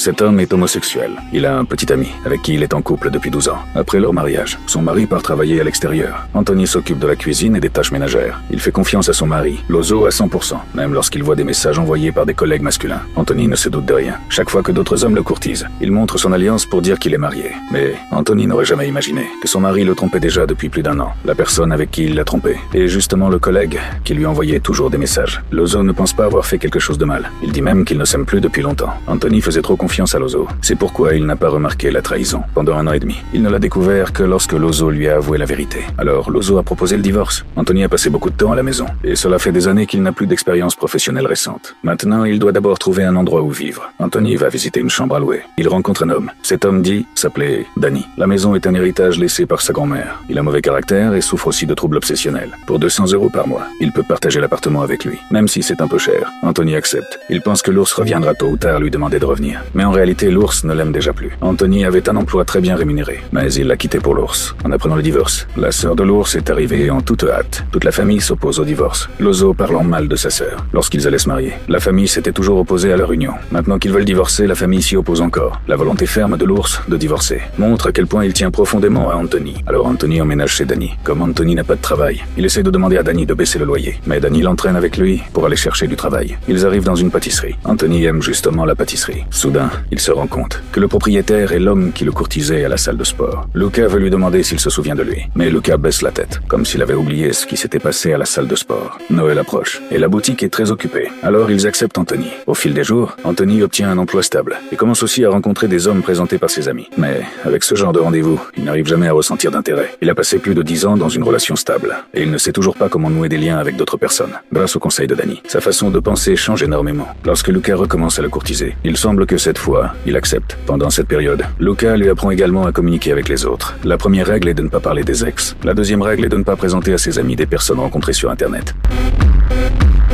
Cet homme est homosexuel. Il a un petit ami avec qui il est en couple depuis 12 ans. Après leur mariage, son mari part travailler à l'extérieur. Anthony s'occupe de la cuisine et des tâches ménagères. Il fait confiance à son mari, Lozo, à 100%, même lorsqu'il voit des messages envoyés par des collègues masculins. Anthony ne se doute de rien. Chaque fois que d'autres hommes le courtisent, il montre son alliance pour dire qu'il est marié. Mais Anthony n'aurait jamais imaginé que son mari le trompait déjà depuis plus d'1 an. La personne avec qui il l'a trompé est justement le collègue qui lui envoyait toujours des messages. Lozo ne pense pas avoir fait quelque chose de mal. Il dit même qu'il ne s'aime plus depuis longtemps. Anthony faisait trop confiance à Lozo. C'est pourquoi il n'a pas remarqué la trahison pendant 1 an et demi. Il ne l'a découvert que lorsque Lozo lui a avoué la vérité. Alors Lozo a proposé le divorce. Anthony a passé beaucoup de temps à la maison. Et cela fait des années qu'il n'a plus d'expérience professionnelle récente. Maintenant, il doit d'abord trouver un endroit où vivre. Anthony va visiter une chambre à louer. Il rencontre un homme. Cet homme s'appelait Danny. La maison est un héritage laissé par sa grand-mère. Il a mauvais caractère et souffre aussi de troubles obsessionnels. Pour 200 € par mois, il peut partager l'appartement avec lui. Même si c'est un peu cher, Anthony accepte. Il pense que l'ours reviendra tôt ou tard lui demander de revenir. Mais en réalité, l'ours ne l'aime déjà plus. Anthony avait un emploi très bien rémunéré, mais il l'a quitté pour l'ours. En apprenant le divorce, la sœur de l'ours est arrivée en toute hâte. Toute la famille s'oppose au divorce. Lozo parlant mal de sa sœur. Lorsqu'ils allaient se marier, la famille s'était toujours opposée à leur union. Maintenant qu'ils veulent divorcer, la famille s'y oppose encore. La volonté ferme de l'ours de divorcer montre à quel point il tient profondément à Anthony. Alors Anthony emménage chez Danny. Comme Anthony n'a pas de travail, il essaie de demander à Danny de baisser le loyer. Mais Danny l'entraîne avec lui pour aller chercher du travail. Ils arrivent dans une pâtisserie. Anthony aime justement la pâtisserie. Soudain, il se rend compte que le propriétaire est l'homme qui le courtisait à la salle de sport. Luca veut lui demander s'il se souvient de lui. Mais Luca baisse la tête, comme s'il avait oublié ce qui s'était passé à la salle de sport. Noël approche, et la boutique est très occupée. Alors ils acceptent Anthony. Au fil des jours, Anthony obtient un emploi stable et commence aussi à rencontrer des hommes présentés par ses amis. Mais avec ce genre de rendez-vous, il n'arrive jamais à ressentir d'intérêt. Il a passé plus de 10 ans dans une relation stable, et il ne sait toujours pas comment nouer des liens avec d'autres personnes. Grâce au conseil de Danny, sa façon de penser change énormément. Lorsque Luca recommence à le courtiser, il semble que cette fois, il accepte. Pendant cette période, Luca lui apprend également à communiquer avec les autres. La première règle est de ne pas parler des ex. La deuxième règle est de ne pas présenter à ses amis des personnes rencontrées sur Internet.